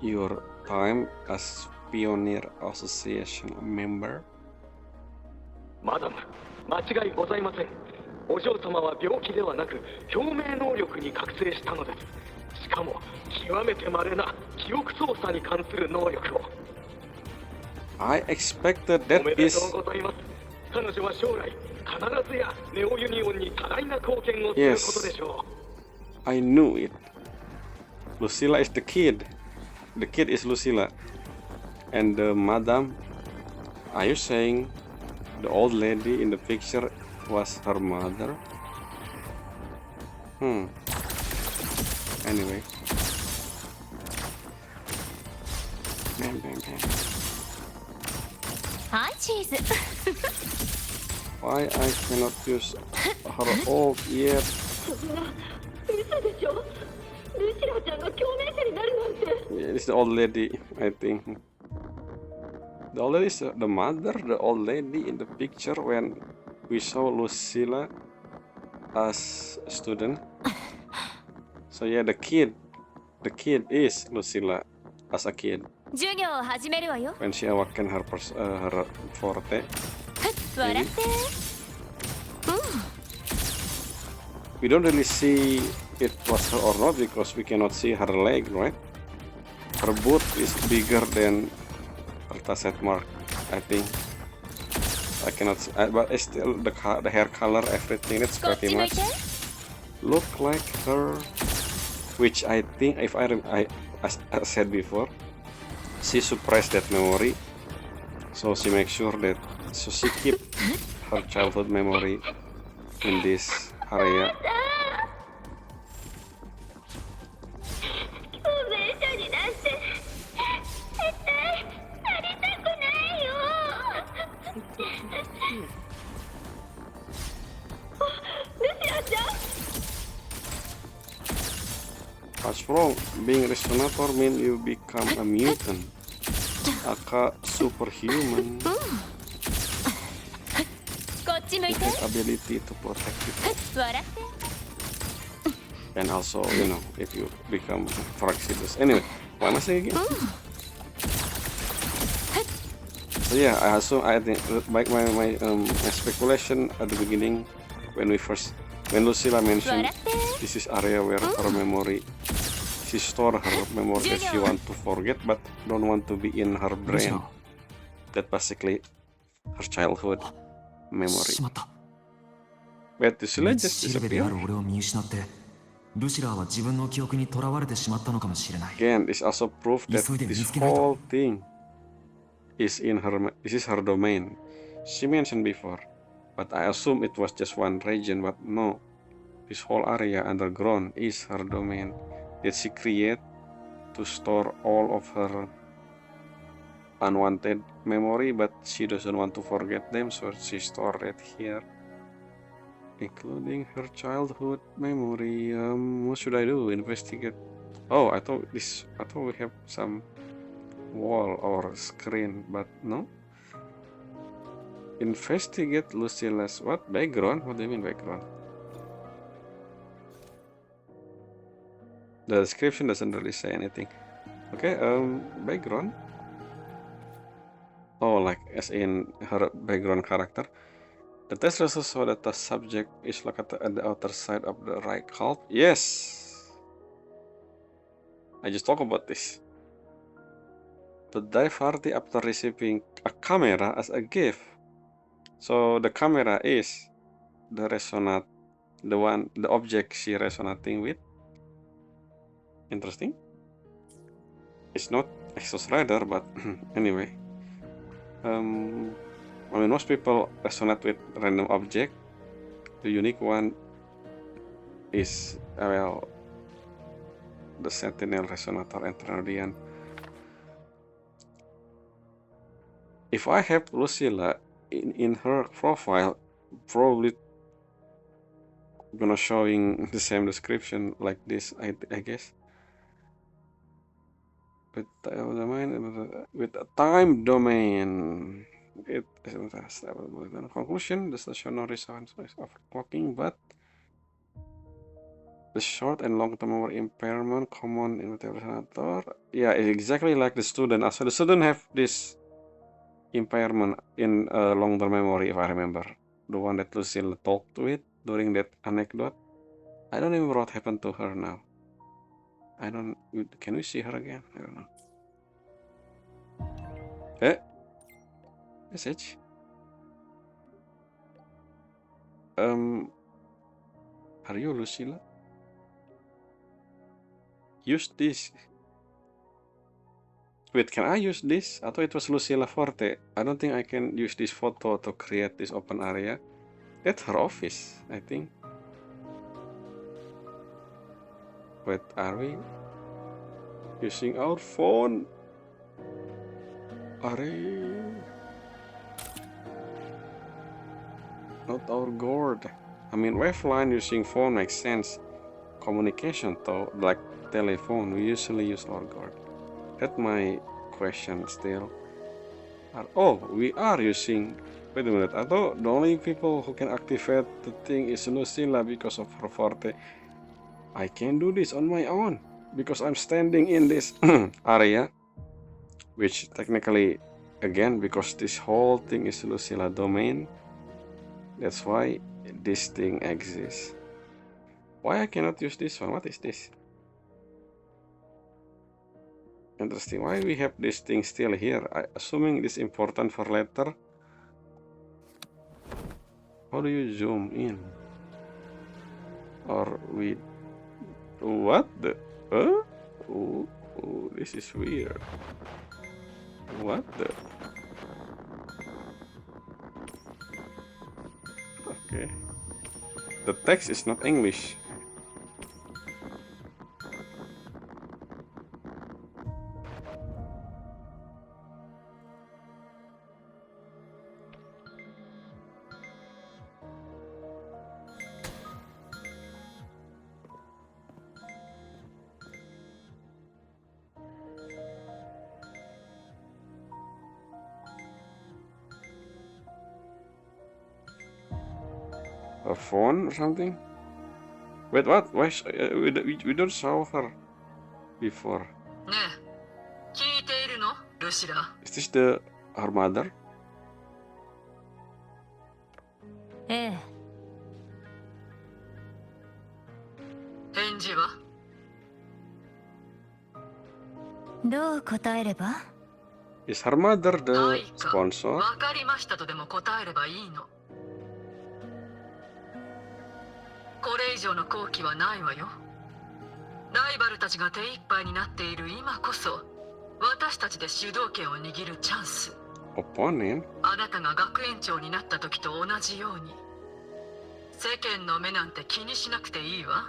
your time as Pioneer Association member? マダム、間違いございません。お嬢様は病気ではなく表明能力に覚醒したのです。しかも極めて稀な記憶操作に関する能力を。I expected that おめでと is うございます。彼女は将来必ずやネオユニオンに多大な貢献をすることでしょう。I knew it. Lucilla is the kid. The kid is Lucilla. And the madam, are you saying the old lady in the picture was her mother? Anyway. Bam, bam, bam. はい、チーズ。Why I cannot use her old yet? 嘘でしょ。ルシラちゃんが共鳴者になるなんて。Yeah, it's the old lady, I think. The old lady is the mother, the old lady in the picture when we saw Lucilla as a student. So yeah, the kid is Lucilla as a kid. 授業を始めるわよ。When she awakened her forte. 笑って。We don't really see it was her or not because we cannot see her leg, right? Her boot is bigger than her tasset mark, I think. I cannot see, but it's still the hair color, everything, it's こっ pretty ち向い much て。 look like her, which I think if as I said before, she suppressed that memory, so she makes sure that she keep her childhood memory in this area. 共鳴者になんて絶対なりたくないよ。ルシラちゃん。What's wrong? Being resonator mean you become a mutant, aka superhuman. こっち向い With て。 that ability to protect people. 笑って。 And also, you know, if you become fractious. Anyway, mana sih again? So yeah, I think like my speculation at the beginning when Lucilla mentioned 笑って。 this is area where her memory, she store her memory that she want to forget but don't want to be in her ルシ brain. ラ。 That basically her childhood memory. しまった。 But Lucilla 道 just しるべであ disappeared. る俺を見失ってルシラーは自分の記憶にとらわれてしまったのかもしれない。 Again, this also proof that 急いで見 this つけないと。 whole thing is in her. This is her domain. She mentioned before, but I assume it was just one region. But no, this whole area underground is her domain that she create to store all of her unwanted memory, but she doesn't want to forget them, so she stored it here, including her childhood memory. What should I do? Investigate. Oh, I thought we have some wall or screen, but no. Investigate Lucilla's what background? What do you mean background? The description doesn't really say anything. Okay, background. Oh, like as in her background character. The test results show that the subject is located at the outer side of the right half. Yes! I just talked about this. The dive party after receiving a camera as a gift. So the camera is the object she resonating with. Interesting. It's not Exos Rider, but anyway. I mean, most people resonate with random object. The unique one is, well, the Sentinel Resonator and Trinodian. If I have Lucilla in her profile, probably gonna showing the same description like this, I guess. With a time domain, it is a conclusion. The stationary sounds is overclocking, but the short and long-term memory impairment common in the resonator. Yeah, it's exactly like the student. Also, the student have this impairment in long-term memory, if I remember. The one that Lucille talked with during that anecdote. I don't remember what happened to her now. Can we see her again? I don't know. Message. Are you Lucilla? Use this. Wait, can I use this? I thought it was Lucilla Forte. I don't think I can use this photo to create this open area. That's her office, I think. Wait, are we using our phone? Are we? Not our gourd. I mean, waveline using phone makes sense. Communication though, like telephone, we usually use our gourd. That's my question still. We are using. Wait a minute. I thought the only people who can activate the thing is Lucilla because of her forte. I can do this on my own because I'm standing in this area, which technically, again, because this whole thing is Lucilla domain, that's why this thing exists. Why I cannot use this one? What is this? Interesting. Why we have this thing still here? Assuming this important for later. How do you zoom in? Or we... What the... Oh, this is weird. What the... Okay. The text is not English. A phone or something? Wait, what? Why? We don't saw her before. Is this her mother? ええ。返事は？どう答えれば？ Is her mother は the いか。 sponsor? わかりましたとでも答えればいいの。これ以上の好機はないわよ。ライバルたちが手一杯になっている今こそ私たちで主導権を握るチャンス。Opponent? あなたが学園長になった時と同じように世間の目なんて気にしなくていいわ。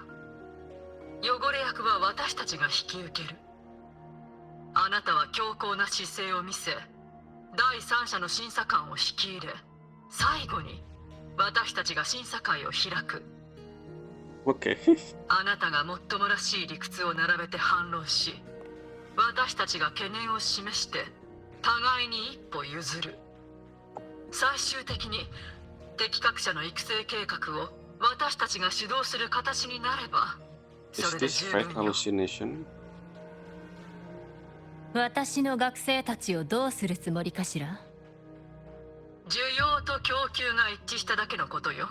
汚れ役は私たちが引き受ける。あなたは強硬な姿勢を見せ第三者の審査官を引き入れ、最後に私たちが審査会を開く。Okay. あなたがもっともらしい理屈を並べて反論し、私たちが懸念を示して互いに一歩譲る。最終的に適格者の育成計画を私たちが主導する形になればそ Is れで this 十 fake 分よ。 hallucination? 私の学生たちをどうするつもりかしら。需要と供給が一致しただけのことよ。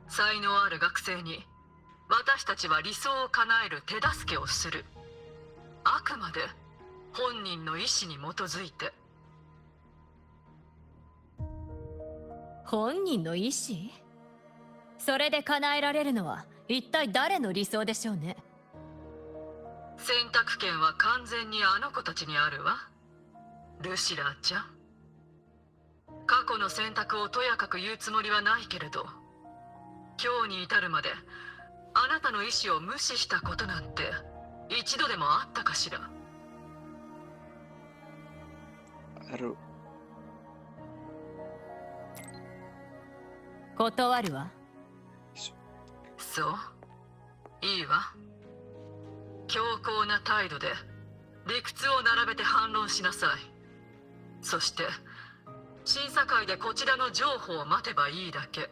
才能ある学生に私たちは理想を叶える手助けをする。あくまで本人の意思に基づいて。本人の意思？それで叶えられるのは一体誰の理想でしょうね。選択権は完全にあの子たちにあるわ、ルシラーちゃん。過去の選択をとやかく言うつもりはないけれど、今日に至るまであなたの意思を無視したことなんて一度でもあったかしら。断るわ。そう、いいわ。強硬な態度で理屈を並べて反論しなさい。そして審査会でこちらの譲歩を待てばいいだけ。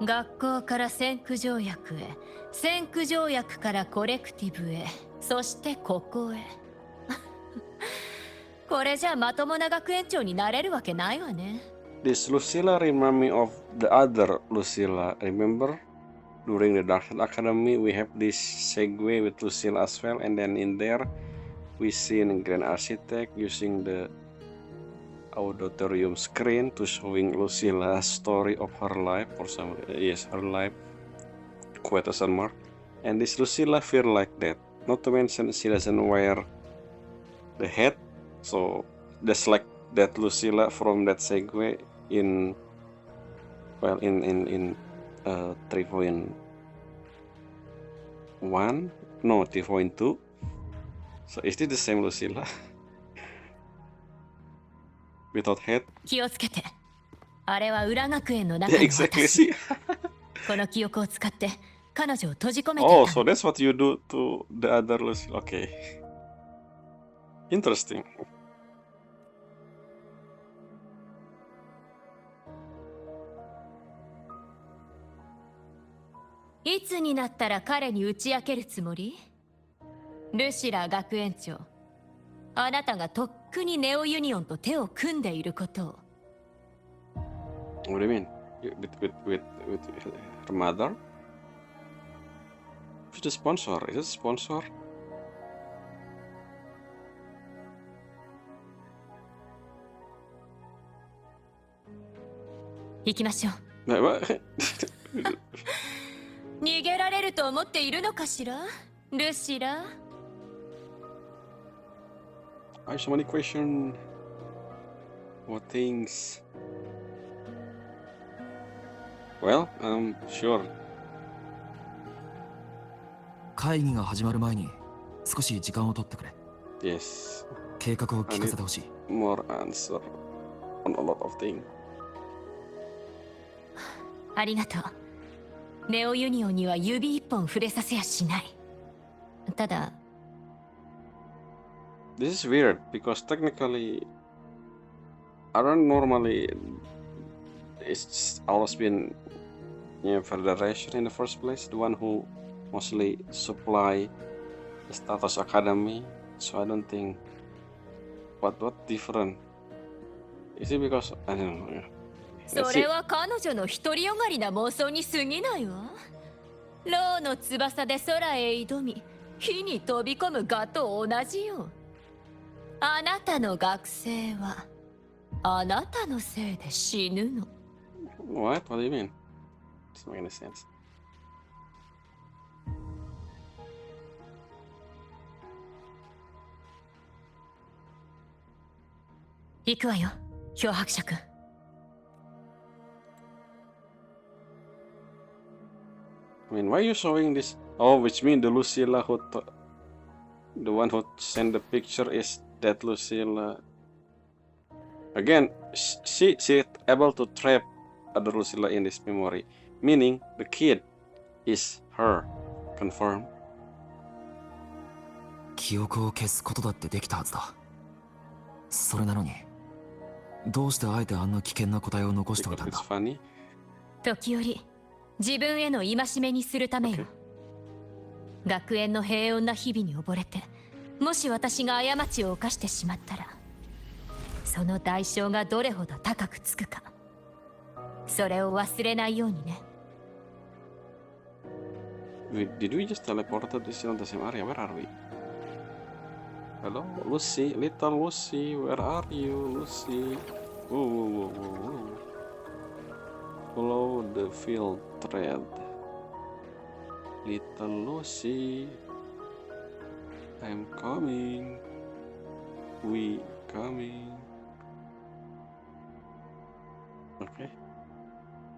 学校から先駆条約へ、先駆条約からコレクティブへ、そしてここへ。これじゃまともな学園長になれるわけないわね。This Lucilla remind me of the other Lucilla. Remember? During the Dark Academy, we have this segue with Lucilla as well, and then in there, we see a Grand Architect using the auditorium screen to showing Lucilla's story of her life, or some yes, her life, quotation mark. And this Lucilla feel like that. Not to mention she doesn't wear the hat, so just like that Lucilla from that segue in 3.1, no 3.2. So is it the same Lucilla? Without hat? 気をつけて。あれは裏学園の中 Yeah, の exactly. 私。 See? この記憶を使って彼女を閉じ込めてい Oh, た so の。 that's what you do to the other Lucilla. Okay. Interesting. いつになったら彼に打ち明けるつもり？ルシラ学園長、あなたがとっくにネオユニオンと手を組んでいることを。 What do you mean? With her mother? Who's the sponsor? Is it a sponsor? 行きましょう。 What? 逃げられると思っているのかしら、ルシラ。 I have so many questions. What things? Well, sure. 会議が始まる前に少し時間を取ってくれ。 Yes. 計画を聞かせてほしい。 More answer on a lot of things. ありがとう。ネオユニオンには指一本触れさせやしない。ただ、 This is weird because technically, I don't normally. It's always been Federation in the first place, the one who mostly supply the status academy. So I don't think. What different? Is it because I don't know. それは彼女の独りよがりな妄想に過ぎないわ。ローの翼で空へ挑み、火に飛び込むガと同じよ。あなたの学生はあなたのせいで死ぬの。 What? What do you mean? Doesn't make any sense. 行くわよ、漂白者君。I mean, why are you showing this? Oh, which means the Lucilla the one who sent the picture is that Lucilla. Again, she able to trap other Lucilla in this memory, meaning the kid is her. Confirm. 記憶を消すことだってできたはずだ。それなのにどうしてあえてあんな危険な個体を残しておいたん Because だ。 it's funny. 時折自分への戒めにするためよ。学園の平穏な日々に溺れて、もし私が過ちを犯してしまったら、その代償がどれほど高くつくか、それを忘れないようにね。Did we just teleport to this in the same area? Where are we? Hello, Lucy, little Lucy, where are you, Lucy? Whoa, whoa, whoa, whoa, whoa. Follow the field thread. Little Lucy, I'm coming. We coming. Okay.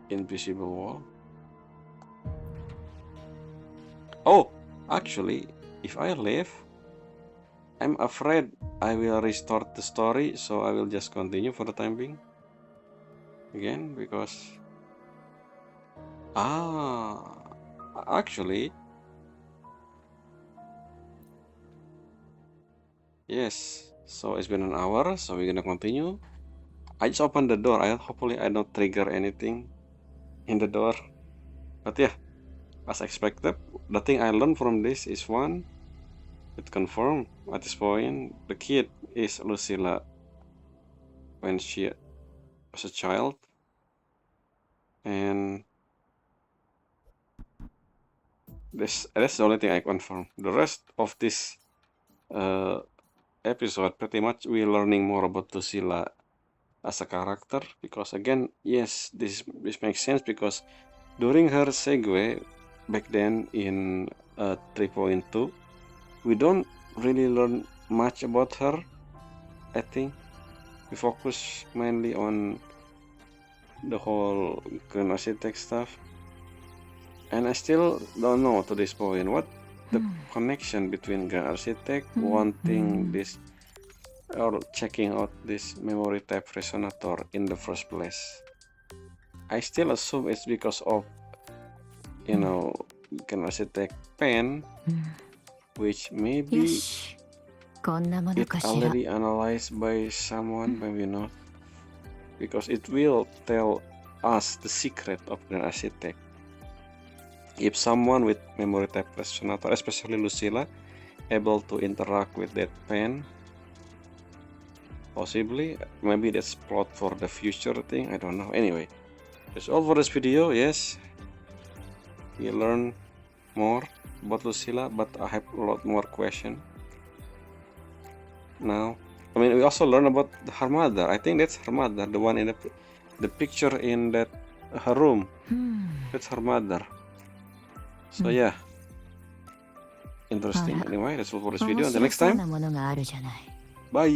Invisible wall. Oh, actually, if I leave, I'm afraid I will restart the story, so I will just continue for the time being. Again, because... actually... Yes, so it's been an hour, so we're gonna continue. I just opened the door. Hopefully I don't trigger anything in the door. But yeah, as expected, the thing I learned from this is one, it confirmed at this point the kid is Lucilla when she was a child, and that's the only thing I confirm. The rest of this episode, pretty much we're learning more about Lucilla as a character, because again, yes, this makes sense, because during her segue back then in 3.2, we don't really learn much about her. I think we focus mainly on the whole Grand Architect stuff, and I still don't know to this point what the connection between Grand Architect wanting this or checking out this memory type resonator in the first place. I still assume it's because of, you know, Grand Architect pen, which maybe it already analyzed by someone, maybe not, because it will tell us the secret of Grand Architect. If someone with memory type resonator, especially Lucilla, able to interact with that pen, possibly, maybe that's plot for the future thing, I don't know. Anyway, that's all for this video. Yes, we learn more about Lucilla, but I have a lot more questions now. I mean, we also learn about her mother. I think that's her mother, the one in the picture in that her room. That's her mother. So yeah, interesting. Anyway, that's all for this video. Until next time, bye.